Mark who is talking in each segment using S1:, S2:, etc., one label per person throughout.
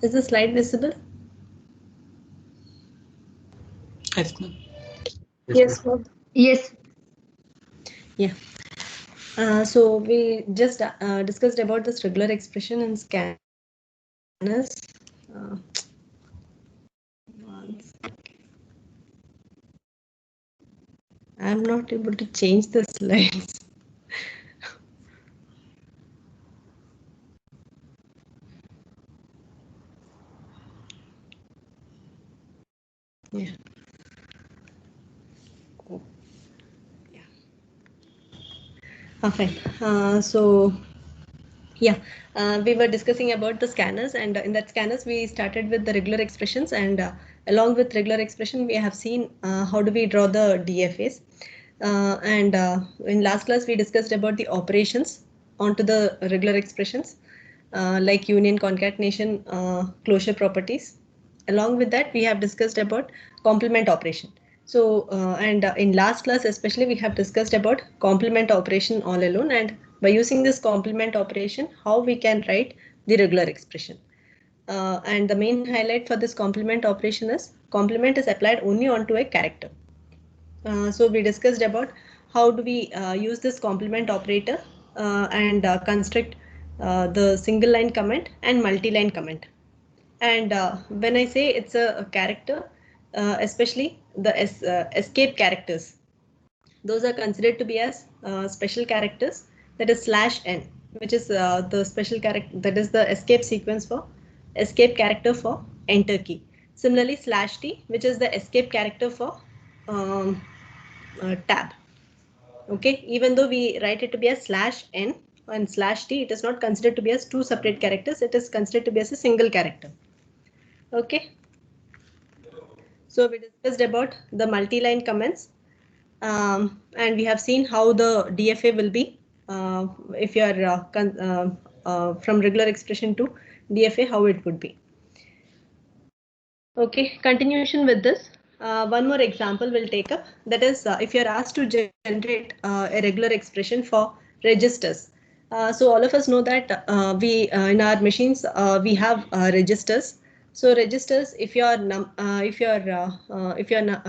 S1: Is the slide visible?
S2: Yes, ma'am.
S1: Yes, ma'am.
S3: Yes.
S1: Yeah. So we just discussed about this regular expression and scanners. One second. I'm not able to change the slides. Yeah. Oh, yeah. Fine. Yeah, we were discussing about the scanners, and in that scanners we started with the regular expressions, and along with regular expression we have seen how do we draw the DFAs. And in last class we discussed about the operations onto the regular expressions, like union, concatenation, closure properties. Along with that we have discussed about complement operation. So and in last class especially we have discussed about complement operation all alone, and by using this complement operation how we can write the regular expression. And the main highlight for this complement operation is complement is applied only onto a character. So we discussed about how do we use this complement operator and construct the single line comment and multi-line comment. And when I say it's a character, especially the escape characters, those are considered to be as special characters. That is slash n, which is the special character, that is the escape sequence for escape character for enter key. Similarly, slash t, which is the escape character for um, tab. Okay, even though we write it to be a slash n and slash t, it is not considered to be as two separate characters. It is considered to be as a single character. Okay. So we discussed about the multi-line comments, and we have seen how the DFA will be if you are from regular expression to DFA, how it would be. Okay, continuation with this. One more example we'll take up. That is, if you're asked to generate a regular expression for registers. So all of us know that we in our machines we have registers. So registers, if you're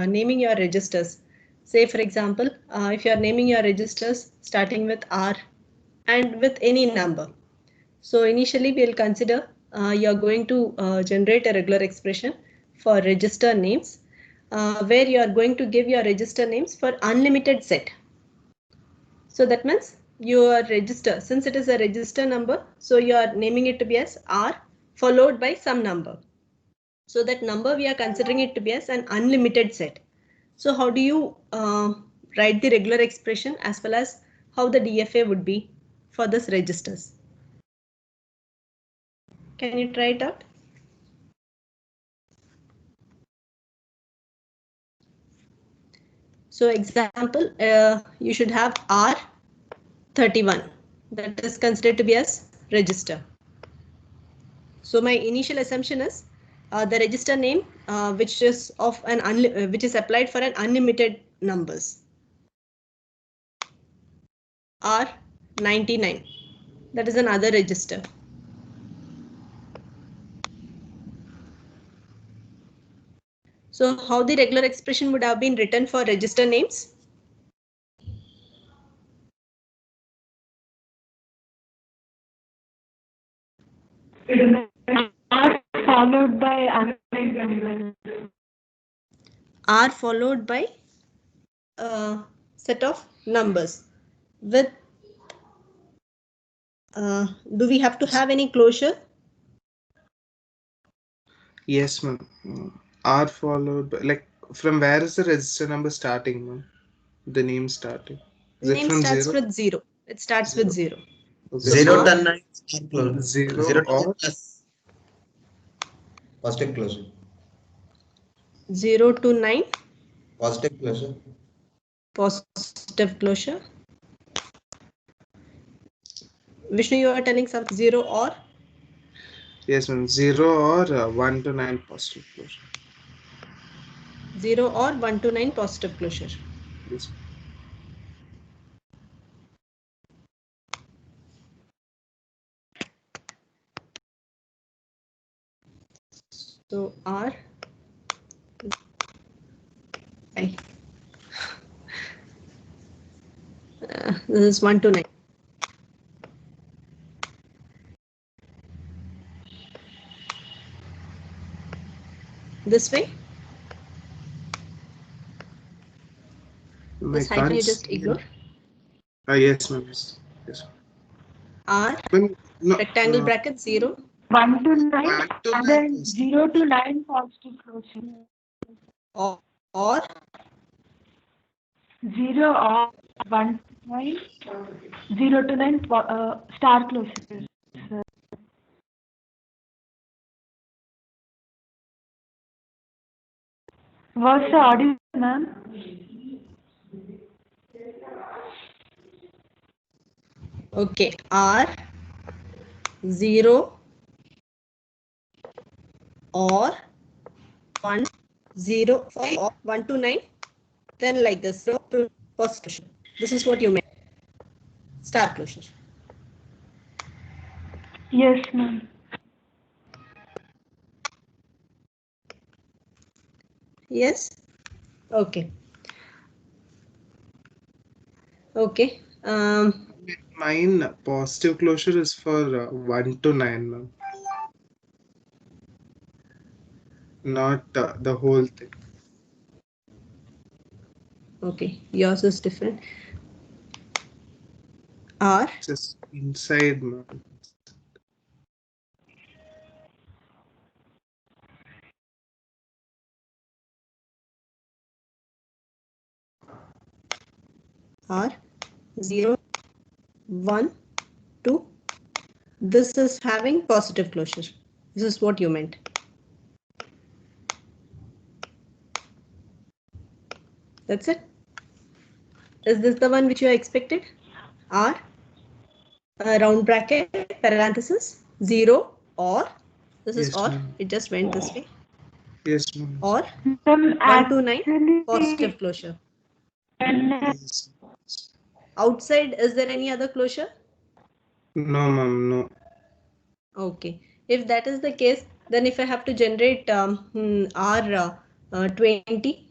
S1: naming your registers, say for example, if you're naming your registers starting with R and with any number. So initially we'll consider you're going to generate a regular expression for register names where you are going to give your register names for unlimited set. So that means your register, since it is a register number, so you are naming it to be as R followed by some number. So that number we are considering it to be as an unlimited set. So how do you write the regular expression as well as how the DFA would be for this registers? Can you try it out? So example, you should have R31 that is considered to be as register. So my initial assumption is the register name which is of an which is applied for an unlimited numbers. R99, that is another register. So how the regular expression would have been written for register names?
S3: R followed by unlimited numbers.
S1: R followed by a set of numbers with do we have to have any closure?
S2: Yes, ma'am. R followed by, like, from where is the register number starting, ma'am? The name starting. Is it
S1: Name
S2: from
S1: starts
S2: 0?
S1: with 0. It starts with 0.
S2: Okay,
S4: 0
S2: so
S4: to 9 close.
S2: 0
S4: 0 to
S2: or
S4: plus. Positive closure.
S1: 0 to 9.
S4: Positive closure.
S1: Positive closure. Vishnu, you are telling some 0 or?
S2: yes, ma'am. 0 or 1 to 9 positive closure.
S1: 0 or 1 to 9 positive closure.
S2: Yes.
S1: So R I. This is 1 to 9. This way. This hyphen you just ignore.
S2: Yes, ma'am. Yes.
S1: R
S2: No,
S1: rectangle bracket 0.
S3: 1 to 9
S2: 1 to
S3: and
S2: 9
S3: then
S2: is-
S3: 0 to 9 positive closure.
S1: Or
S3: 0 or 1 to 9, 0 to 9 star closure. Was the audio, ma'am?
S1: okay, R 0 or 1 0 or 1 to 9, then like this. So to first closure. This is what you meant. Star closure.
S3: Yes, ma'am.
S1: Yes. Okay. Okay.
S2: Mine positive closure is for 1 to 9, ma'am. Not the whole thing.
S1: Okay. Yours is different. R
S2: Just inside, ma'am.
S1: R 0 1 2. This is having positive closure. This is what you meant. That's it. Is this the one which you expected? R round bracket parenthesis 0 or this is
S2: Yes,
S1: or
S2: ma'am.
S1: it just went this way
S2: Yes, ma'am.
S1: or
S3: Ma'am,
S1: 1 to 9
S3: actually,
S1: positive closure.
S2: Yes.
S1: Outside, is there any other closure?
S2: No, ma'am. No.
S1: Okay. If that is the case, then if I have to generate R 20,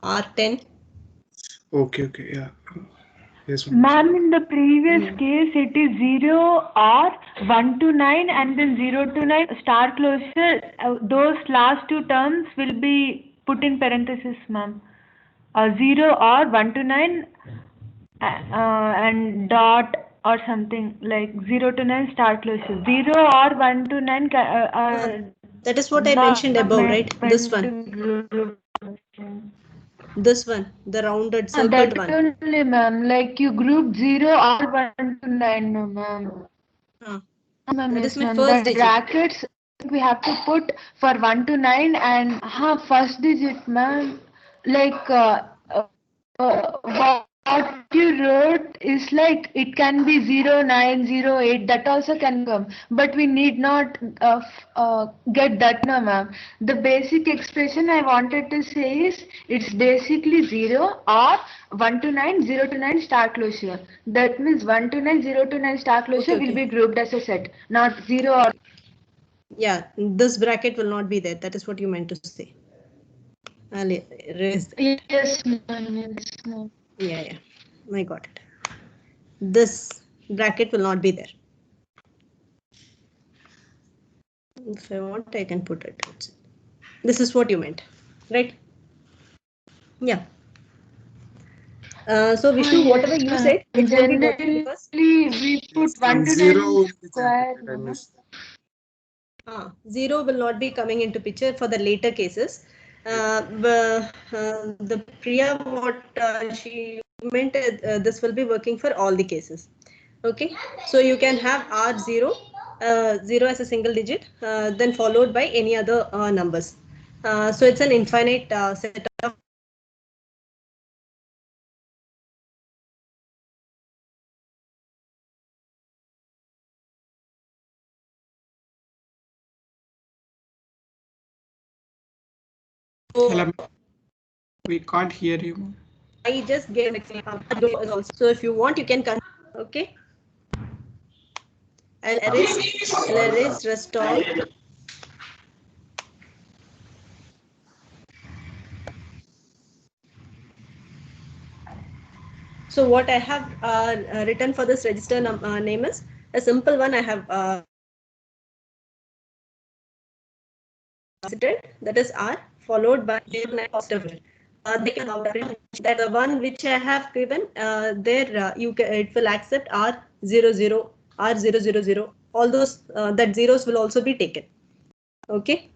S1: R 10.
S2: Okay. Okay. Yeah. Yes, ma'am.
S3: ma'am, in the previous case, it is 0 or 1 to 9 and then 0 to 9 star closure. Those last two terms will be put in parenthesis, ma'am. 0 or 1 to 9 and dot or something like 0 to 9 star closure. 0 or 1 to 9
S1: That is what I
S3: not
S1: mentioned above, right? This one.
S3: one.
S1: This one, the rounded circled
S3: That
S1: one.
S3: only, ma'am. Like you group 0 or 1 to 9, no, ma'am. Ma'am,
S1: That
S3: yes,
S1: is my
S3: ma'am.
S1: first
S3: The
S1: digit.
S3: brackets we have to put for 1 to 9 and first digit, ma'am. Like what you wrote is like it can be 0, 9, 0, 8. That also can come, but we need not get that, no, ma'am. The basic expression I wanted to say is it's basically 0 or 1 to 9, 0 to 9 star closure. That means 1 to 9, 0 to 9 star closure
S1: Okay,
S3: will
S1: okay.
S3: be grouped as a set, not 0 or.
S1: Yeah, this bracket will not be there. That is what you meant to say. I'll erase that.
S3: Yes, ma'am. Yes, ma'am.
S1: Yeah, I got it. This bracket will not be there. If I want, I can put it outside. This is what you meant, right? Yeah. So Vishnu,
S3: Yes,
S1: whatever you
S3: ma'am.
S1: said, it won't be working
S3: Generally,
S1: because
S3: we put
S2: Yes,
S3: 1 to 9
S2: 0 will be
S3: square.
S2: generated. I missed that.
S1: 0 will not be coming into picture for the later cases. The Priya, what she meant, this will be working for all the cases. Okay, so you can have R0, 0 as a single digit, then followed by any other numbers. So it's an infinite set of
S5: Hello. We can't hear you.
S1: I just gave an example. So if you want, you can okay. I'll erase rest all. So what I have written for this register name is a simple one. I have that is R followed by 09 positive. They can that the one which I have given there it will accept R00, R000. All those that zeros will also be taken. Okay.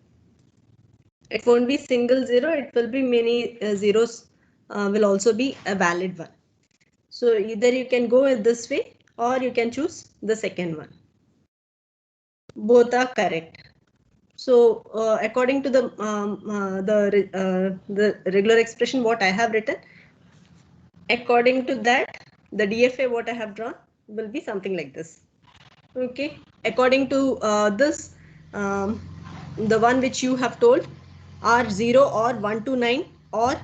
S1: It won't be single zero. It will be many zeros. Will also be a valid one. So either you can go with this way or you can choose the second one. Both are correct. So according to the regular expression what I have written, according to that the DFA what I have drawn will be something like this. Okay. According to this, the one which you have told are 0 or 1 to 9 or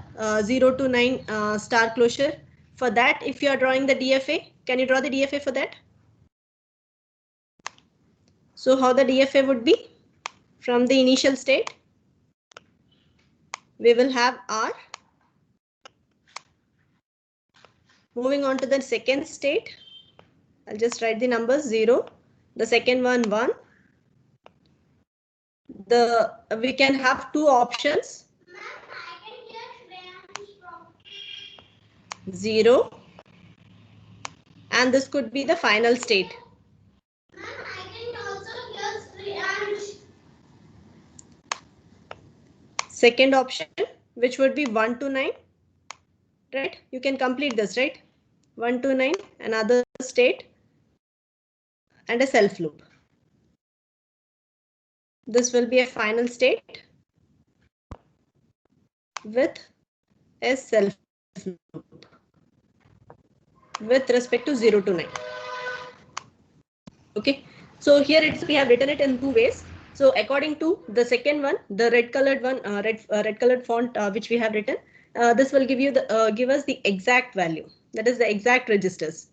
S1: 0 to 9 star closure. For that, if you are drawing the DFA, can you draw the DFA for that? So how the DFA would be? From the initial state, we will have R. Moving on to the second state, I'll just write the numbers 0. The second one 1. We can have two options. 0 and this could be the final state. Second option, which would be 1 to 9, right? You can complete this, right? 1 to 9, another state and a self loop. This will be a final state with a self loop with respect to 0 to 9. Okay, so here we have written it in two ways. So according to the second one, the red colored one, red colored font which we have written, this will give you the give us the exact value, that is the exact registers.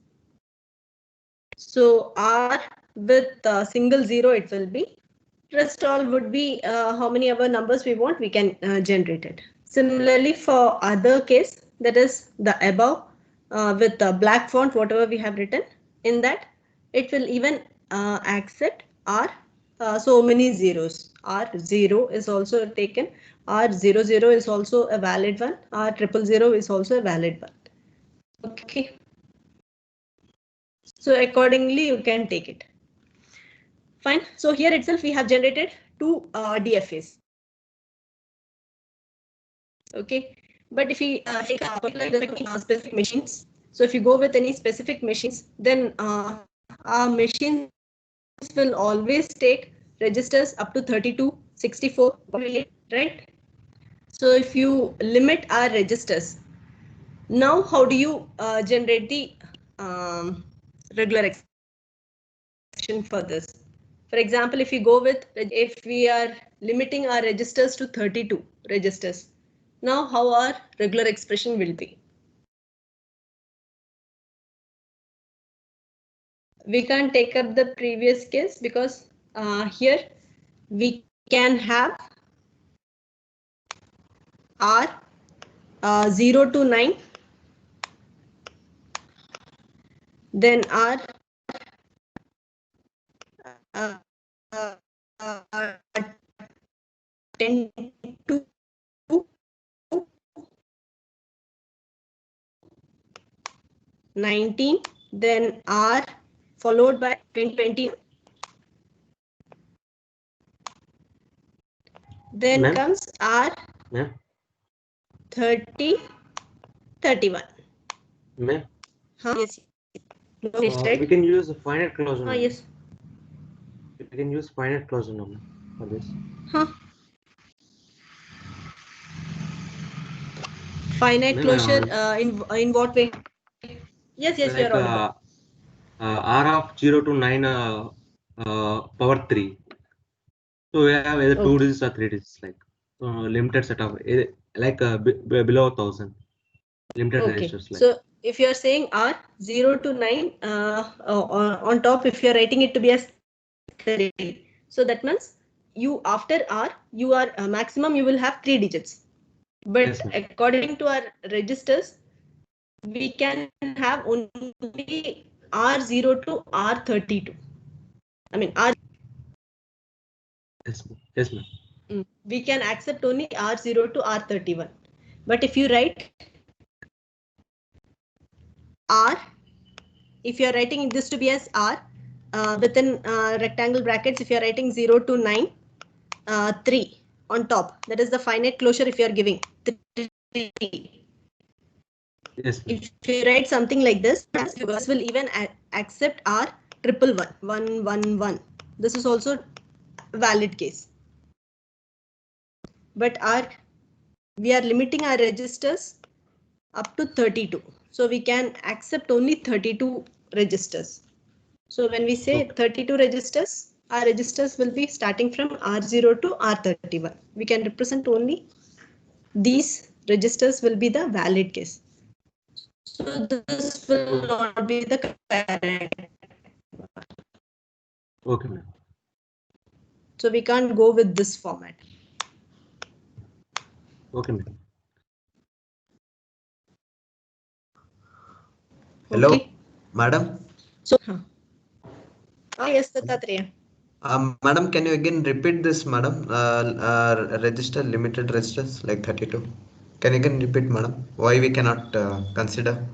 S1: So R with single 0 it will be. Rest all would be how many other numbers we want, we can generate it. Similarly for other case, that is the above with the black font, whatever we have written in that, it will even accept R so many zeros. R0 is also taken. R00 is also a valid one. R000 is also a valid one. Okay. So accordingly, you can take it. Fine. So here itself we have generated two DFAs. Okay. But if we take a particular specific machines, so if you go with any specific machines, then our machines will always take registers up to 32, 64, right? So if you limit our registers, now how do you generate the regular expression for this? For example, if you go with, if we are limiting our registers to 32 registers, now how our regular expression will be? We can't take up the previous case because here we can have R 0 to 9, then R 10 to 19, then R followed by 20. Then comes R 30, 31. Yes.
S6: We can use a finite closure.
S1: Yes.
S6: We can use finite closure number for this.
S1: Finite closure in what way? Yes,
S6: like,
S1: you're audible.
S6: R of 0 to 9 power 3. So we have either 2 digits or 3 digits, like limited set of like below 1,000 limited registers. Like.
S1: So if you are saying R 0 to 9 on top, if you are writing it to be as 3, so that means you after R you are maximum you will have 3 digits. But yes, according to our registers, we can have only R0 to R32. I mean,
S6: Yes, ma'am.
S1: We can accept only R0 to R31. But if you write R, if you are writing this to be as R, within rectangle brackets, if you are writing 0 to 9, 3 on top, that is the finite closure if you are giving 3.
S6: Yes, ma'am.
S1: If you write something like this will even accept R triple 1. This is also a valid case. But we are limiting our registers up to 32. So we can accept only 32 registers. So when we say 32 registers, our registers will be starting from R0 to R31. We can represent only these registers will be the valid case. So this will not be the correct.
S6: Okay, ma'am.
S1: So we can't go with this format.
S6: Okay, ma'am.
S4: Hello,
S1: Okay.
S4: madam.
S1: So, yes, Dattatreya.
S4: Madam, can you again repeat this, madam? Register, limited registers like 32. Can you again repeat, madam? Why we cannot consider?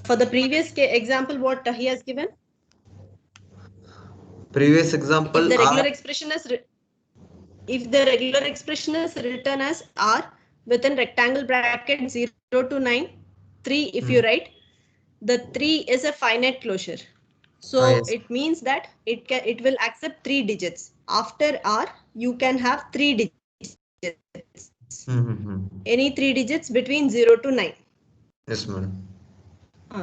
S1: For the previous example, what he has given?
S4: Previous example.
S1: If the regular expression is written as R within rectangle bracket 0 to 9, 3 if you write, the 3 is a finite closure. So
S4: yes.
S1: it means that it will accept 3 digits. After R, you can have 3 digits. Any 3 digits between 0 to 9.
S4: Yes, madam.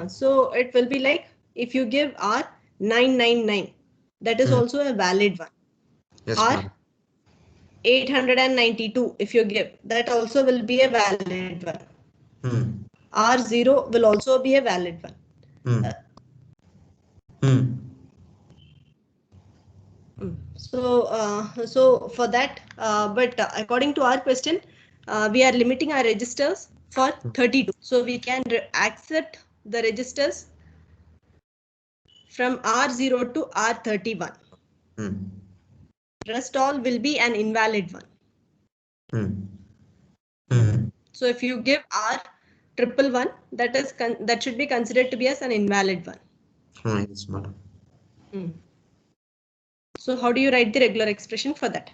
S1: So it will be like if you give R 999, that is also a valid one.
S4: Yes,
S1: R
S4: madam.
S1: 892 if you give, that also will be a valid one. R0 will also be a valid one. So for that, but according to our question, we are limiting our registers for 32. So we can accept the registers from R0 to R31. Rest all will be an invalid one. So if you give R triple 1, that should be considered to be as an invalid one.
S4: Yes, madam.
S1: So how do you write the regular expression for that?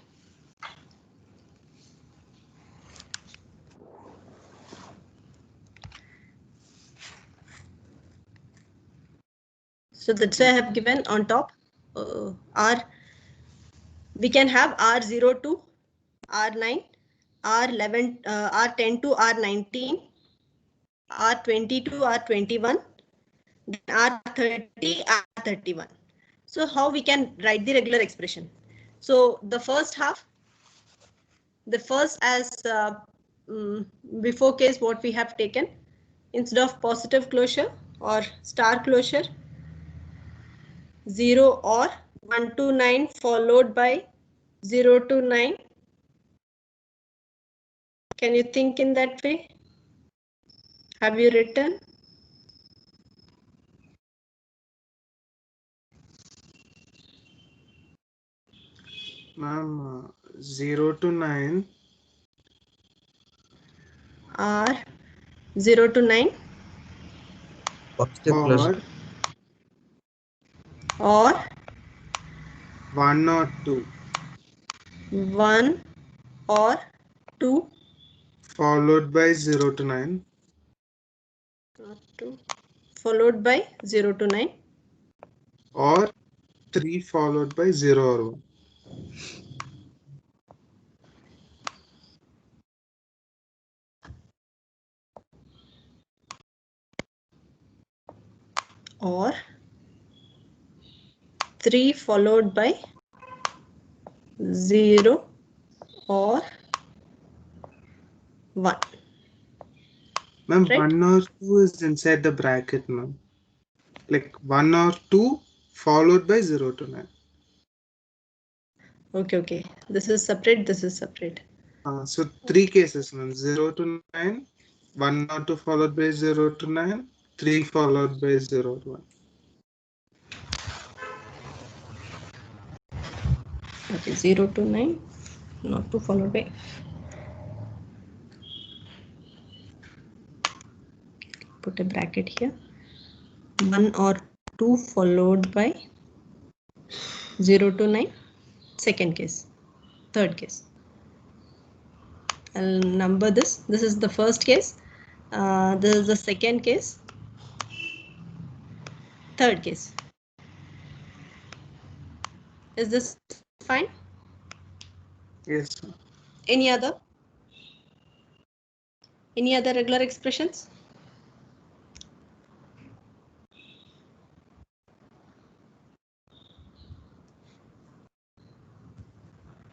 S1: So that's why I have given on top R. We can have R0 to R9, R11, R10 to R19, R20 to R21, then R30, R31. So how we can write the regular expression? So the first half, as before case what we have taken, instead of positive closure or star closure, 0 or 1 to 9 followed by 0 to 9. Can you think in that way? Have you written?
S2: Ma'am, 0 to 9.
S1: Are 0 to 9.
S4: Positive closure.
S1: Or
S2: 1 or 2.
S1: 1 or 2.
S2: Followed by 0 to 9.
S1: Followed by 0 to 9.
S2: Or 3 followed by 0 or 1.
S1: Or 3 followed by 0 or 1.
S2: Ma'am,
S1: Right?
S2: 1 or 2 is inside the bracket, ma'am. Like 1 or 2 followed by 0 to 9.
S1: Okay. This is separate. This is separate.
S2: So 3 cases, ma'am. 0 to 9, 1 or 2 followed by 0 to 9, 3 followed by 0 to 1.
S1: Okay, 0 to 9, not 2 followed by. Put a bracket here. 1 or 2 followed by 0 to 9. Second case. Third case. I'll number this. This is the first case. This is the second case. Third case. Is this fine?
S2: Yes, ma'am.
S1: Any other? Any other regular expressions?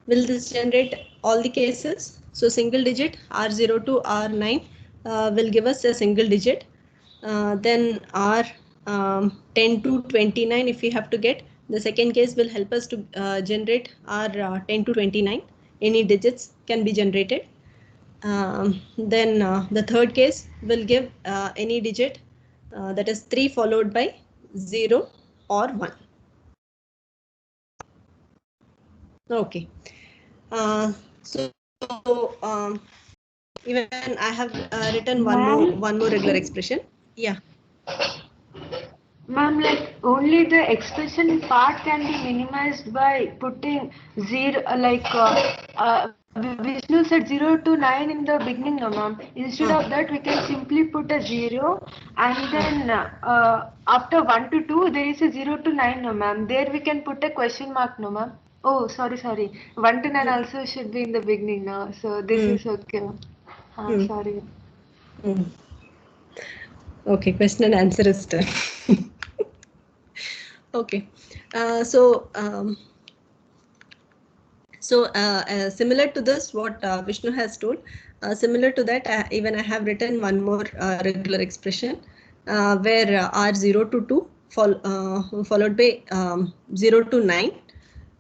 S1: Will this generate all the cases? So single digit R0 to R9 will give us a single digit. Then R10 to 29, if we have to get, the second case will help us to generate R10 to 29. Any digits can be generated. Then the third case will give any digit that is 3 followed by 0 or 1. Okay. So even I have written one more regular expression. Yeah.
S3: Ma'am, like only the expression part can be minimized by putting 0, Vishnu said 0 to 9 in the beginning, no ma'am. Instead of that, we can simply put a 0 and then after 1 to 2, there is a 0 to 9, no ma'am. There we can put a question mark, no ma'am. Oh, sorry. 1 to 9 also should be in the beginning now. So this is okay. Sorry.
S1: Okay, question and answer is done. Okay. Similar to this, what Vishnu has told, similar to that, even I have written one more regular expression where R0 to 2 followed by 0 to 9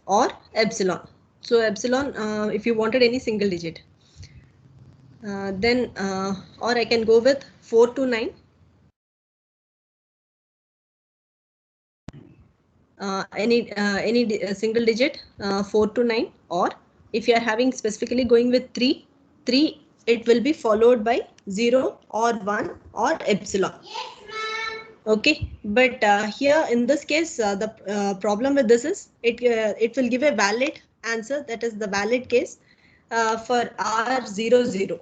S1: or epsilon. So epsilon, if you wanted any single digit, then or I can go with 4 to 9. Any single digit 4 to 9, or if you are having specifically going with 3, it will be followed by 0 or 1 or epsilon. Okay, but here in this case the problem with this is it will give a valid answer, that is the valid case for R00.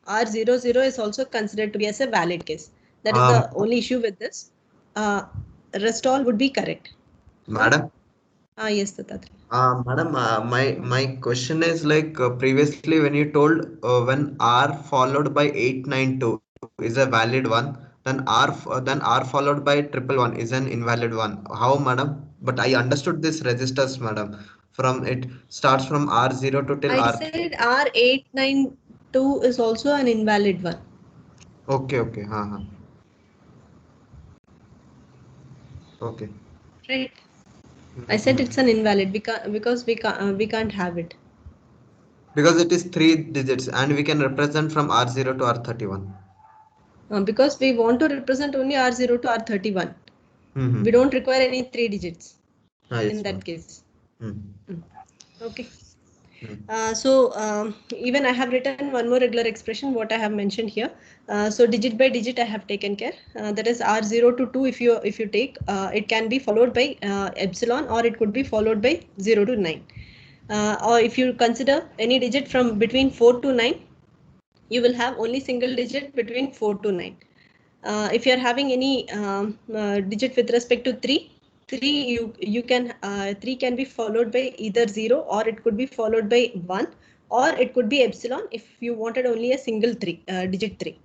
S1: R00 is also considered to be as a valid case. That is the only issue with this. Rest all would be correct.
S4: Madam?
S1: Yes, Dattatreya.
S4: Madam, my question is like previously when you told when R followed by 892 is a valid one, then R followed by 111 is an invalid one. How, madam? But I understood this registers, madam. From it starts from R0 to till
S1: I
S4: R.
S1: said R892 is also an invalid one.
S4: Okay. Okay.
S1: Right. I said it's an invalid because we can't have it.
S4: Because it is 3 digits and we can represent from R0 to R31.
S1: Because we want to represent only R0 to R31. We don't require any 3 digits
S4: Yes,
S1: in that case. Okay. Even I have written one more regular expression, what I have mentioned here. So digit by digit I have taken care. That is R0 to 2 if you take, it can be followed by epsilon, or it could be followed by 0 to 9. Or if you consider any digit from between 4 to 9, you will have only single digit between 4 to 9. If you are having any digit with respect to 3 you can 3 can be followed by either 0, or it could be followed by 1, or it could be epsilon if you wanted only a single digit 3.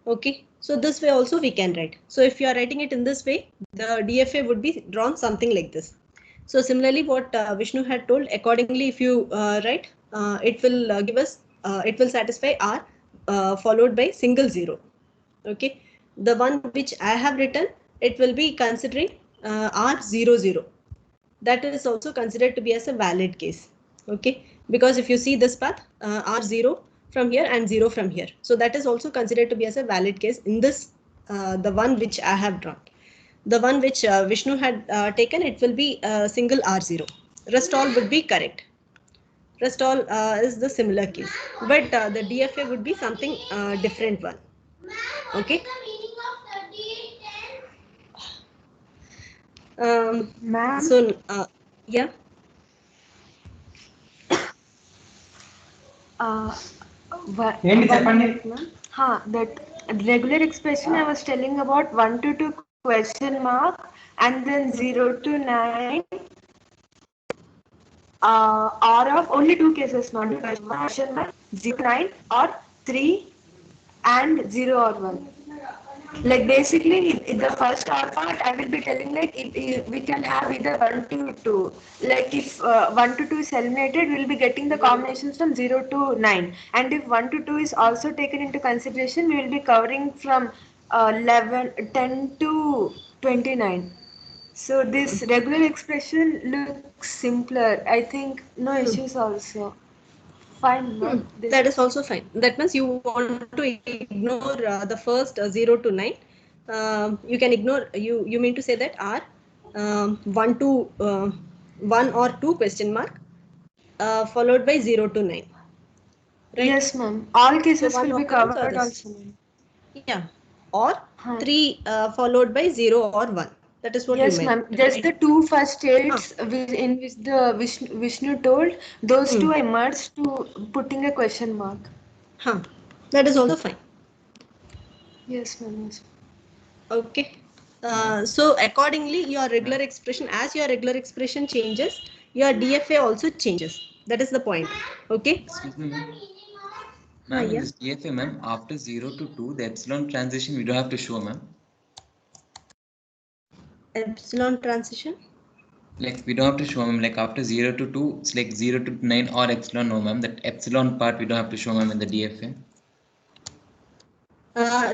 S1: Okay, so this way also we can write. So if you are writing it in this way, the DFA would be drawn something like this. So similarly, what Vishnu had told, accordingly if you write, it will give us, it will satisfy R followed by single 0. Okay, the one which I have written, it will be considering R00. That is also considered to be as a valid case. Okay, because if you see this path, R0 from here and 0 from here. So that is also considered to be as a valid case in this, the one which I have drawn. The one which Vishnu had taken, it will be a single R0. Rest all would be correct. Rest all is the similar case. But the DFA would be something different one. Okay.
S3: Ma'am,
S1: So, yeah.
S3: ఏంటి చెప్పండి that regular expression I was telling about 1 to 2 question mark and then 0 to 9 or of only two cases, not question mark 0 to 9 or 3 and 0 or 1. Like basically in the first R part I will be telling like we can have either 1 to 2. Like if 1 to 2 is eliminated, we will be getting the combinations from 0 to 9, and if 1 to 2 is also taken into consideration, we will be covering from 10 to 29. So this regular expression looks simpler. I think no issues also. Fine. No?
S1: That is also fine. That means you want to ignore the first 0 to 9. You can ignore, you mean to say that R 1 to 1 or 2 question mark followed by 0 to 9. Right?
S3: Yes, ma'am. All cases
S1: So one
S3: will be
S1: of the ones are
S3: covered
S1: this.
S3: also, ma'am.
S1: Yeah. Or 3 followed by 0 or 1. That is what
S3: Yes,
S1: you
S3: ma'am.
S1: meant.
S3: Just the two first states in which the Vishnu told, those two I merged to putting a question mark.
S1: Huh. That is also fine.
S3: Yes, ma'am. Yes.
S1: Okay. So accordingly, your regular expression, as your regular expression changes, your DFA also changes. That is the point. Okay.
S7: Excuse me, ma'am. Ma'am, in this DFA, ma'am, after 0 to 2, the epsilon transition we don't have to show, ma'am.
S1: Epsilon transition?
S7: Like we don't have to show, ma'am. Like after 0 to 2, it's like 0 to 9 or epsilon, no, ma'am. That epsilon part we don't have to show, ma'am, in the DFA.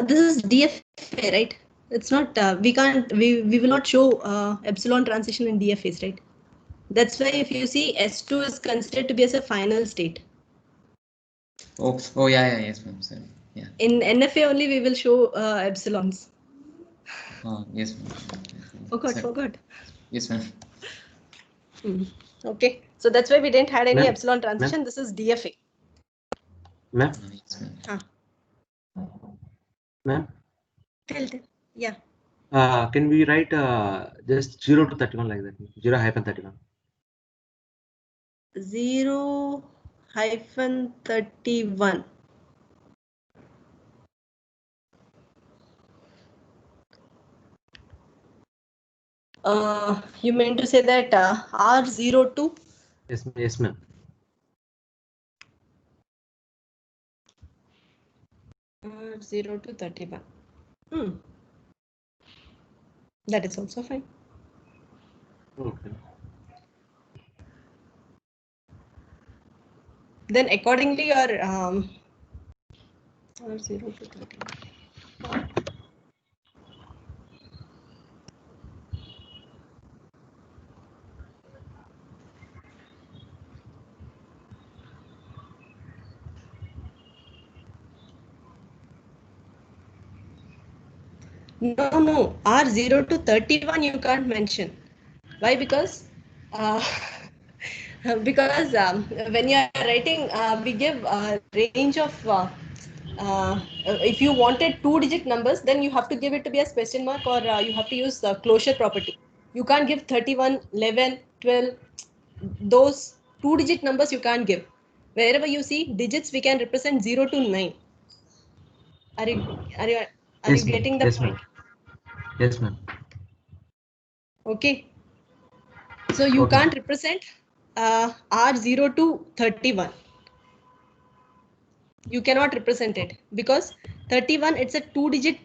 S1: This is DFA, right? It's not, we will not show epsilon transition in DFAs, right? That's why if you see S2 is considered to be as a final state.
S7: Oh yeah, yes, ma'am. Sorry. Yeah.
S1: In NFA only we will show epsilons.
S7: Yes, ma'am.
S1: Forgot.
S7: Yes, ma'am.
S1: Okay, so that's why we didn't had any epsilon transition. This is DFA.
S6: Ma'am?
S7: Yes, ma'am.
S6: Ma'am?
S1: Tell. Yeah.
S6: Can we write just 0 to 31 like that? 0 hyphen 31.
S1: 0 hyphen 31. You mean to say that R02?
S6: Yes, ma'am.
S1: R0 to 31. That is also fine.
S6: Okay.
S1: Then accordingly your R0 to 31. No, R0 to 31 you can't mention. Why? Because when you are writing, we give range of if you wanted 2-digit numbers, then you have to give it to be as question mark, or you have to use the closure property. You can't give 31, 11, 12. Those 2-digit numbers you can't give. Wherever you see digits, we can represent 0 to 9. Are you getting the point?
S6: Yes, ma'am.
S1: Okay. So you can't represent R0 to 31. You cannot represent it because 31 it's a two-digit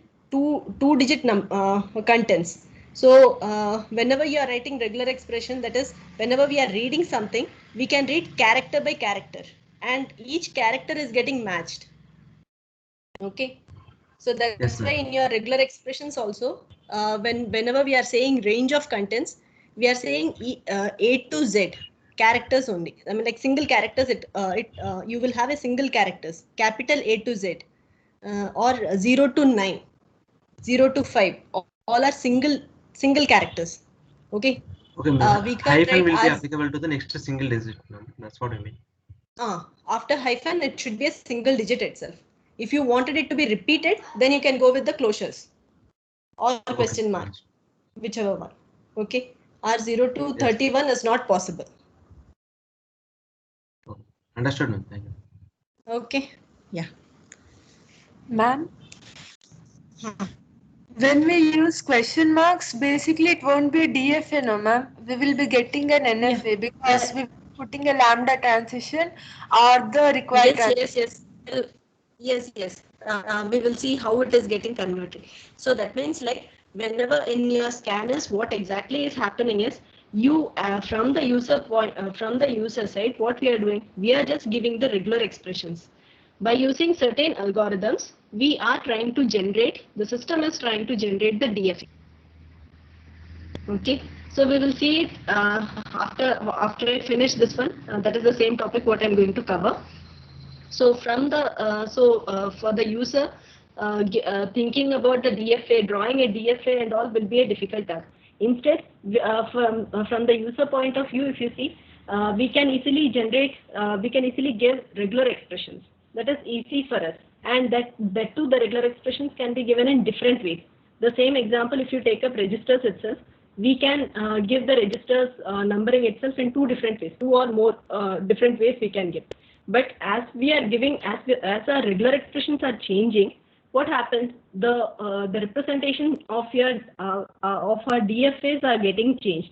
S1: contents. So whenever you are writing regular expression, that is whenever we are reading something, we can read character by character, and each character is getting matched. Okay. So that's why in your regular expressions also, whenever we are saying range of contents, we are saying A to Z. characters only. I mean, like single characters. You will have a single characters, capital A to Z, or 0 to 9, 0 to 5. All are single characters. Okay.
S6: Okay, ma'am.
S1: We can't
S6: Hyphen
S1: write
S6: will be
S1: as
S6: applicable to the next single digit, ma'am. That's what I mean.
S1: after hyphen, it should be a single digit itself. If you wanted it to be repeated, then you can go with the closures or question mark, whichever one. Okay. R0 to 31 is not possible.
S6: Okay. Understood, ma'am. Thank you.
S1: Okay. Yeah.
S3: Ma'am, when we use question marks, basically it won't be a DFA, no, ma'am. We will be getting an NFA because we're putting a lambda transition or the required transition.
S1: Yes. We will see how it is getting converted. So that means, like, whenever in your scanners, what exactly is happening is you from the user point, from the user side, what we are doing, we are just giving the regular expressions. By using certain algorithms, we are trying to generate, the system is trying to generate the DFA. Okay, so we will see it after I finish this one. That is the same topic what I'm going to cover. So from the for the user, thinking about the DFA, drawing a DFA and all will be a difficult task. Instead, from the user point of view, if you see, we can easily generate, we can easily give regular expressions. That is easy for us, and that too, the regular expressions can be given in different ways. The same example, if you take up registers itself, we can give the registers numbering itself in two different ways, two or more different ways we can give. But as we are giving, as our regular expressions are changing, what happens? The representation of your of our DFAs are getting changed.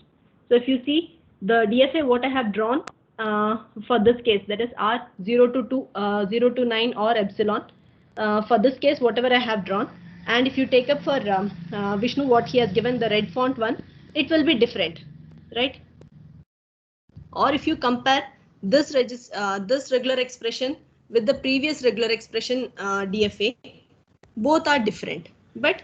S1: So if you see the DFA, what I have drawn for this case, that is R0 to 2, 0 to 9 or epsilon. For this case, whatever I have drawn, and if you take up for Vishnu, what he has given, the red font one, it will be different, right? Or if you compare this regular expression with the previous regular expression DFA, both are different, but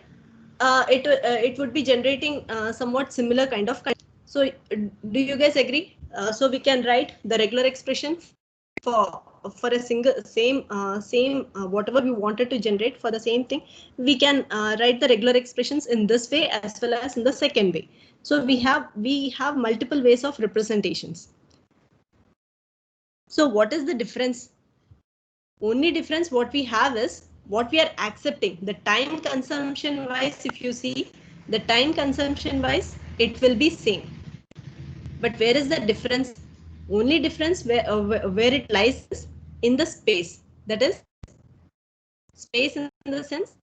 S1: it would be generating somewhat similar kind of. So do you guys agree? So we can write the regular expression for a single same whatever we wanted to generate for the same thing. We can write the regular expressions in this way as well as in the second way. So we have multiple ways of representations. So what is the difference? Only difference what we have is what we are accepting. The time consumption wise, if you see, the time consumption wise, it will be same. But where is the difference? Only difference where it lies is in the space. That is space in the sense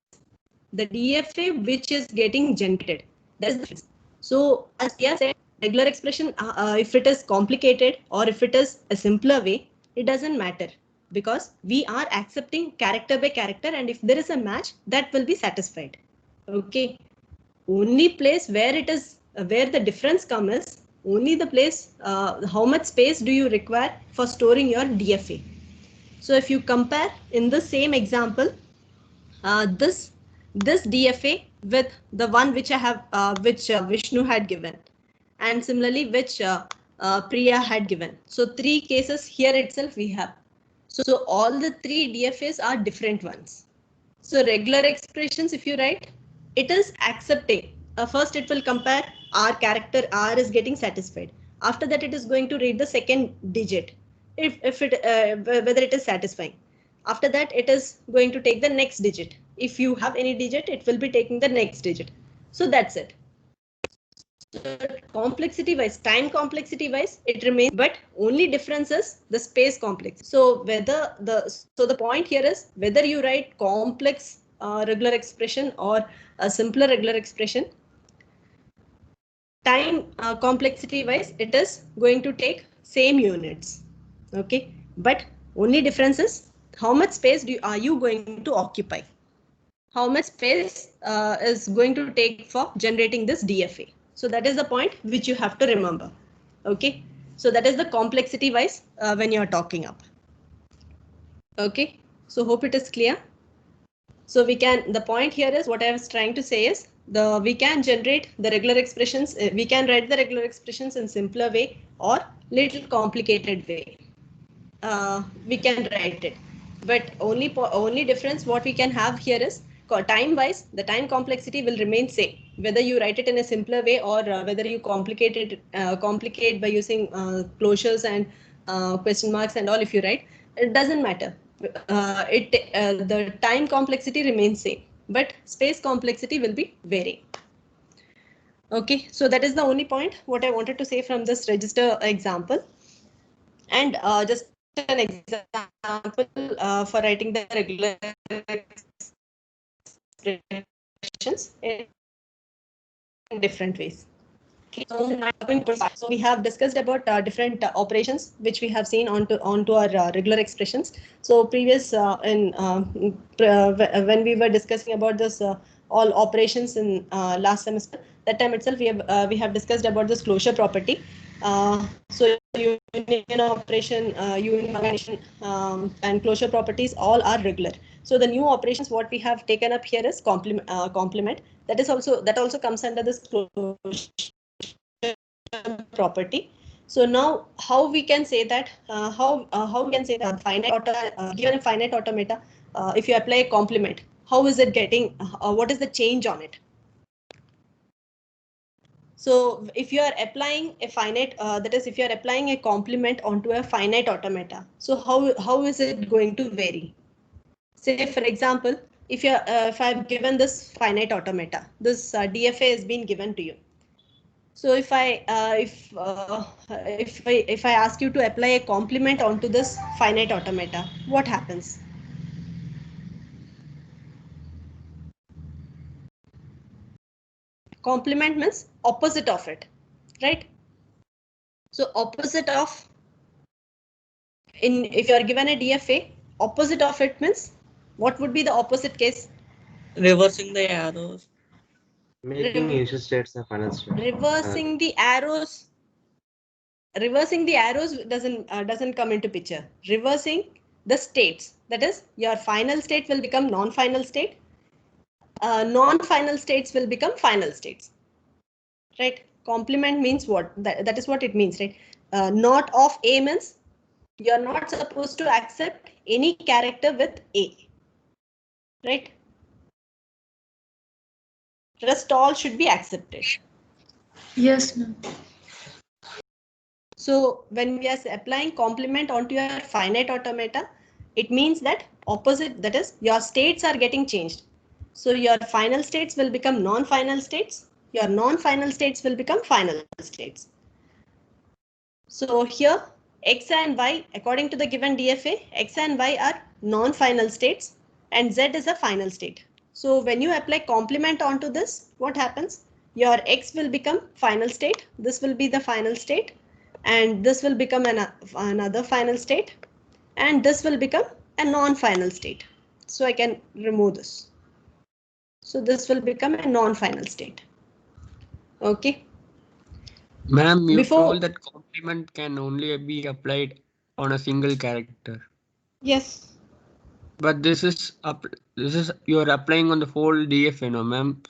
S1: the DFA which is getting generated. That is the difference. So as Tia said, regular expression, if it is complicated or if it is a simpler way, it doesn't matter, because we are accepting character by character, and if there is a match, that will be satisfied. Okay. Only place where it is where the difference comes is only the place how much space do you require for storing your DFA. So if you compare in the same example, this DFA with the one which I have which Vishnu had given, and similarly which Priya had given. So 3 cases here itself we have. So all the 3 DFAs are different ones. So regular expressions, if you write, it is accepting. First it will compare R character, R is getting satisfied. After that it is going to read the second digit, if it whether it is satisfying. After that it is going to take the next digit. If you have any digit, it will be taking the next digit. So that's it. So complexity wise, time complexity wise, it remains, but only difference is the space complexity. So whether the point here is whether you write complex regular expression or a simpler regular expression, time complexity wise, it is going to take same units. Okay, but only difference is how much space are you going to occupy? How much space is going to take for generating this DFA? So that is the point which you have to remember. Okay, so that is the complexity wise when you are talking up. Okay, so hope it is clear. So we can, the point here is what I was trying to say is we can generate the regular expressions. We can write the regular expressions in simpler way or little complicated way. We can write it, but only difference what we can have here is time wise the time complexity will remain same whether you write it in a simpler way or whether you complicate by using closures and question marks and all. If you write, it doesn't matter. The time complexity remains same, but space complexity will be varying. Okay, so that is the only point what I wanted to say from this register example. And just an example for writing the regular expressions in different ways. Okay, so we have discussed about different operations which we have seen onto our regular expressions. So previous when we were discussing about this all operations in last semester, that time itself we have discussed about this closure property. So union operation, union and closure properties all are regular. So the new operations what we have taken up here is complement. That also comes under this closure property. So now how we can say that how we can say that given a finite automata, if you apply a complement, how is it getting what is the change on it? So if you are applying a finite, that is, if you are applying a complement onto a finite automata, so how is it going to vary? Say for example, if I've given this finite automata, this DFA has been given to you. So if I ask you to apply a complement onto this finite automata, what happens? Complement means opposite of it, right? So opposite of, if you are given a DFA, opposite of it means what would be the opposite case?
S8: Reversing the arrows.
S6: Making initial states a final state.
S1: Reversing the arrows. Reversing the arrows doesn't come into picture. Reversing the states, that is, your final state will become non-final state. Non-final states will become final states, right? Complement means what? That is what it means, right? Not of A means you're not supposed to accept any character with A, right? Rest all should be accepted.
S3: Yes, ma'am.
S1: So when we are applying complement onto your finite automata, it means that opposite, that is, your states are getting changed. So your final states will become non-final states. Your non-final states will become final states. So here X and Y, according to the given DFA, X and Y are non-final states and Z is a final state. So when you apply complement onto this, what happens? Your X will become final state. This will be the final state. And this will become another final state, and this will become a non-final state. So I can remove this. So this will become a non-final state. Okay.
S8: Ma'am, you told that complement can only be applied on a single character.
S1: Yes.
S8: But this is you're applying on the whole DFA, no, ma'am.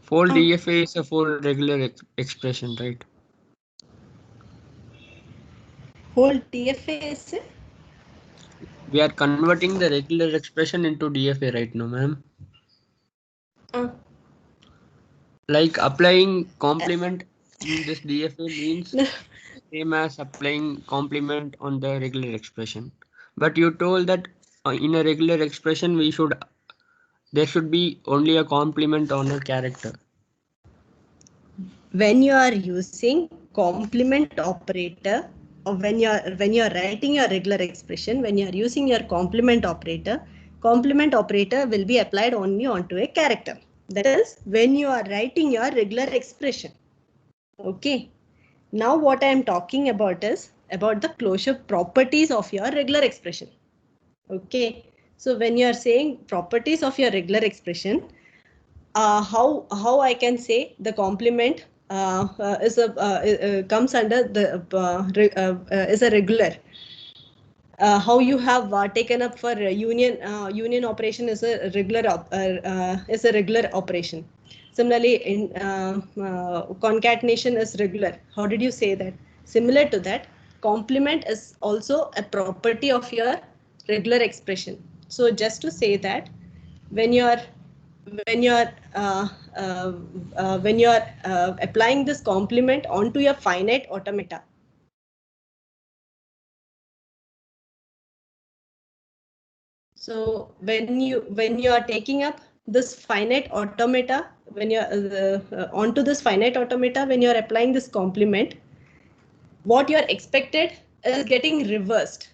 S8: Whole DFA is a full regular expression, right?
S1: Whole DFA is
S8: we are converting the regular expression into DFA right now, ma'am. Like applying complement in this DFA means same as applying complement on the regular expression. But you told that in a regular expression there should be only a complement on a character.
S1: When you are using complement operator, or when you are writing your regular expression, when you are using your complement operator will be applied only onto a character. That is when you are writing your regular expression. Okay. Now what I am talking about is about the closure properties of your regular expression. Okay. So when you are saying properties of your regular expression, how I can say the complement comes under the is a regular. how you have taken up for union operation is a regular operation. Similarly, in concatenation is regular. How did you say that? Similar to that, complement is also a property of your regular expression. So just to say that, when you're applying this complement onto your finite automata, so when you are taking up this finite automata, when you're onto this finite automata, when you're applying this complement, what you're expected is getting reversed.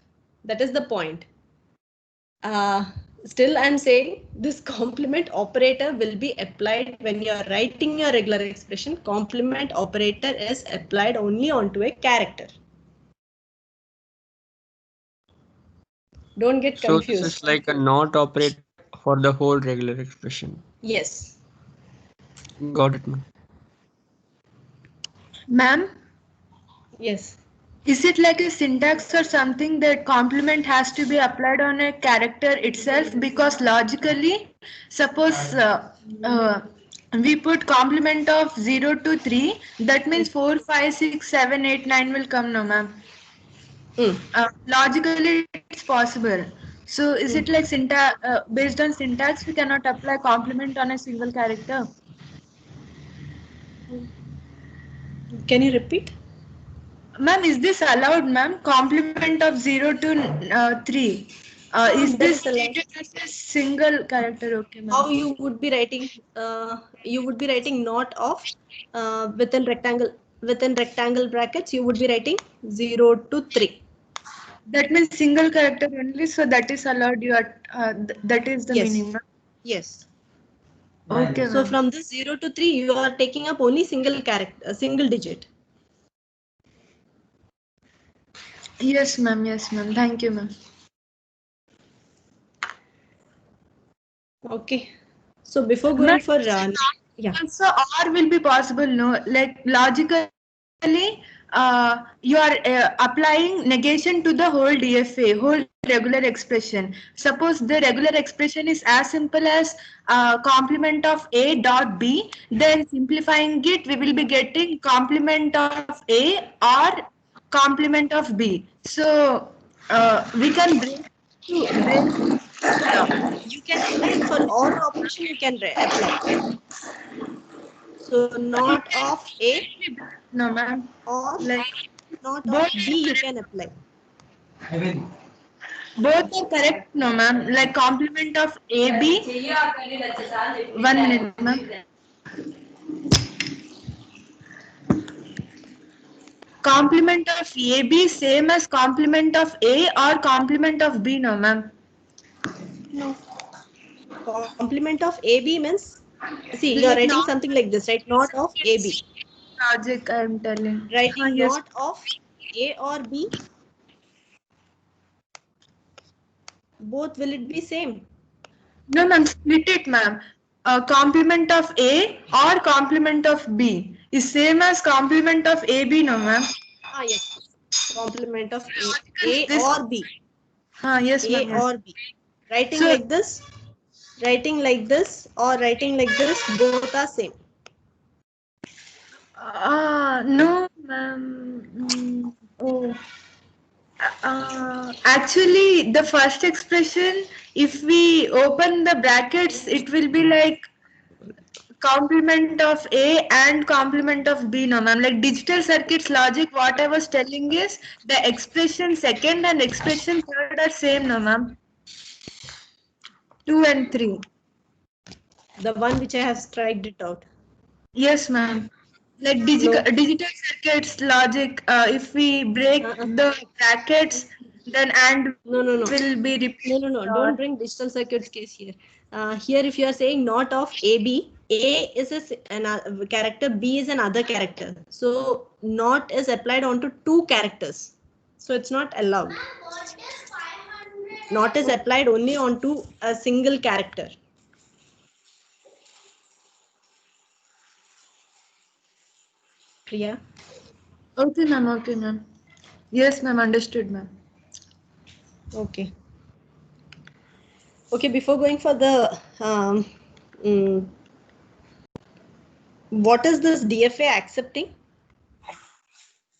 S1: That is the point. Still I'm saying this complement operator will be applied when you're writing your regular expression. Complement operator is applied only onto a character. Don't get
S8: So
S1: confused.
S8: this is like a not operator for the whole regular expression.
S1: Yes.
S8: Got it, ma'am.
S3: Ma'am,
S1: Yes.
S3: is it like a syntax or something that complement has to be applied on a character itself? Because logically, suppose we put complement of 0 to 3, that means 4, 5, 6, 7, 8, 9 will come, no ma'am. Logically, it's possible. So is it like syntax, based on syntax, we cannot apply complement on a single character?
S1: Can you repeat?
S3: Ma'am, is this allowed, ma'am? Complement of 0 to 3. Is
S1: That
S3: this
S1: is allowed.
S3: treated as a single character? Okay, ma'am.
S1: How you would be writing? You would be writing not of within rectangle brackets. You would be writing 0 to 3.
S3: That means single character only. So that is allowed. You are that is the
S1: Yes.
S3: meaning, ma'am.
S1: Yes.
S3: Okay,
S1: So
S3: ma'am.
S1: from this 0 to 3, you are taking up only single character, single digit.
S3: Yes, ma'am. Yes, ma'am. Thank you, ma'am.
S1: Okay. So before going for yeah.
S3: Also, or will be possible, no? Like logically, you are applying negation to the whole DFA, whole regular expression. Suppose the regular expression is as simple as complement of A dot B, then simplifying it, we will be getting complement of A or complement of B. So we can break.
S1: You can apply for all operation. You can apply. So not of A
S3: No, ma'am.
S1: or
S3: Like
S1: not of
S3: both
S1: B. You can apply.
S3: both are correct, no, ma'am. Like complement of AB. 1 minute, ma'am. Complement of AB same as complement of A or complement of B, no, ma'am.
S1: No. Complement of AB means, see, you are
S3: Like
S1: writing
S3: not
S1: something like this, right? Not of AB.
S3: logic, I am telling.
S1: Writing
S3: Yes.
S1: not of A or B. Both will it be same?
S3: No, ma'am. Split it, ma'am. Complement of A or complement of B is same as complement of AB, no, ma'am.
S1: Ah, yes. Complement of
S3: A
S1: A or B.
S3: yes,
S1: A
S3: ma'am. Yes.
S1: or B. Writing
S3: So
S1: like this, writing like this, or writing like this, both are same.
S3: no, ma'am. Oh. Actually, the first expression, if we open the brackets, it will be like complement of A and complement of B, no, ma'am. Like digital circuits logic, what I was telling is the expression second and expression third are same, no, ma'am. 2 and 3.
S1: The one which I have striked it out.
S3: Yes, ma'am. Like
S1: No.
S3: digital circuits logic, if we break the brackets, then and
S1: No.
S3: will be repeated.
S1: No. Don't bring digital circuits case here. Here, if you are saying not of AB, A is an character, B is another character. So not is applied onto two characters. So it's not allowed. Not is applied only onto a single character. Priya?
S3: Okay, ma'am. Okay, ma'am. Yes, ma'am. Understood, ma'am.
S1: Okay. Okay, before going for the what is this DFA accepting?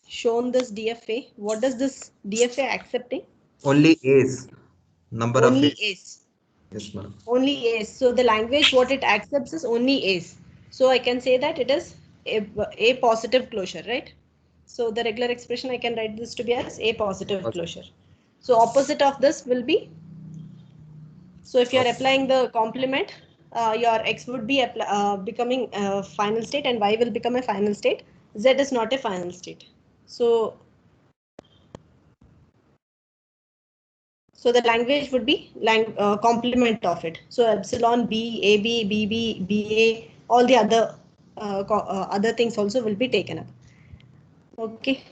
S1: Shown this DFA. What does this DFA accepting?
S4: Only A's. Number of
S1: Only
S4: A's.
S1: A's.
S4: Yes, madam.
S1: Only A's. So the language what it accepts is only A's. So I can say that it is a positive closure, right? So the regular expression I can write this to be as a positive closure. So opposite of this will be. So if you are applying the complement, your X would be becoming a final state and Y will become a final state. Z is not a final state. So the language would be complement of it. So epsilon, B, AB, BB, BA, all the other things also will be taken up. Okay.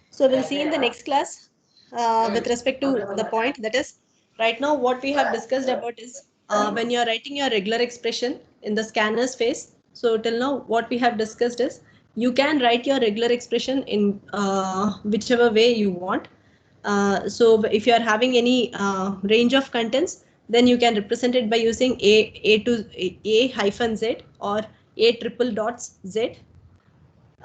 S1: So we'll see in the next class with respect to the point, that is right now what we have discussed about is when you are writing your regular expression in the scanner's phase. So till now what we have discussed is you can write your regular expression in whichever way you want. So if you are having any range of contents, then you can represent it by using a hyphen z or a triple dots z.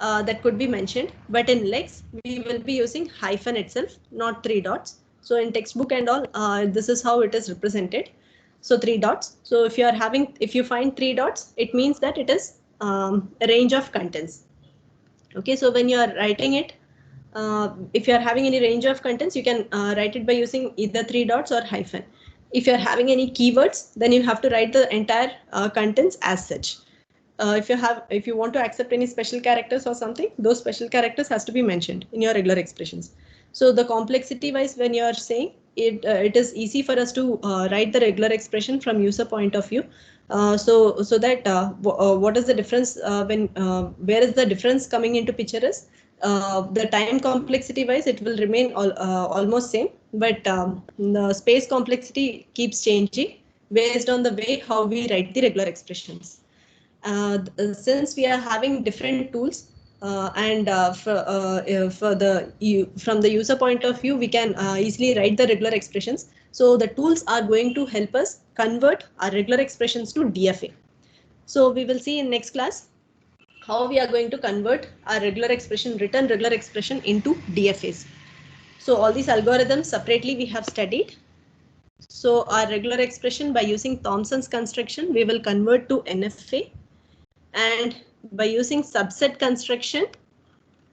S1: That could be mentioned, but in Lex we will be using hyphen itself, not 3 dots. So in textbook and all, this is how it is represented. So 3 dots. So if you find 3 dots, it means that it is a range of contents. Okay, so when you are writing it, if you are having any range of contents, you can write it by using either 3 dots or hyphen. If you are having any keywords, then you have to write the entire contents as such. If you want to accept any special characters or something, those special characters has to be mentioned in your regular expressions. So the complexity wise, when you are saying it, it is easy for us to write the regular expression from user point of view. So that what is the difference where is the difference coming into picture is the time complexity wise it will remain almost same, but the space complexity keeps changing based on the way how we write the regular expressions. Since we are having different tools and from the user point of view, we can easily write the regular expressions. So the tools are going to help us convert our regular expressions to DFA. So we will see in next class how we are going to convert our written regular expression into DFAs. So all these algorithms separately we have studied. So our regular expression by using Thompson's construction, we will convert to NFA. And by using subset construction,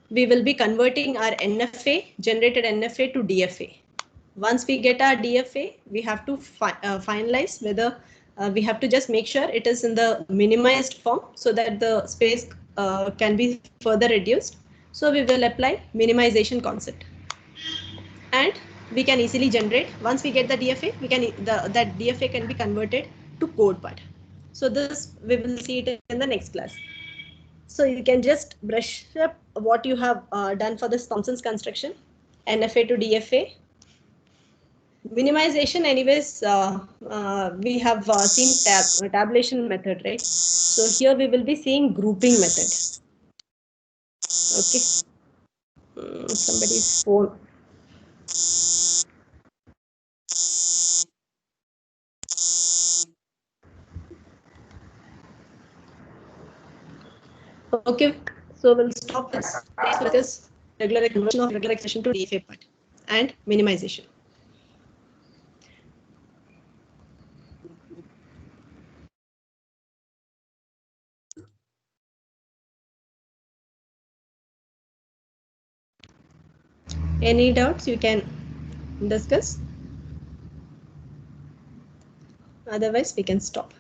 S1: we will be converting our NFA, generated NFA, to DFA. Once we get our DFA, we have to finalize whether we have to just make sure it is in the minimized form so that the space can be further reduced. So we will apply minimization concept. And we can easily generate, once we get the DFA, that DFA can be converted to code part. So this we will see it in the next class. So you can just brush up what you have done for this Thompson's construction, NFA to DFA. Minimization, anyways, we have seen tabulation method, right? So here we will be seeing grouping method. Okay. Somebody's phone. Okay, so we'll stop this. Discuss regular conversion of regular expression to DFA part and minimization. Any doubts you can discuss? Otherwise, we can stop.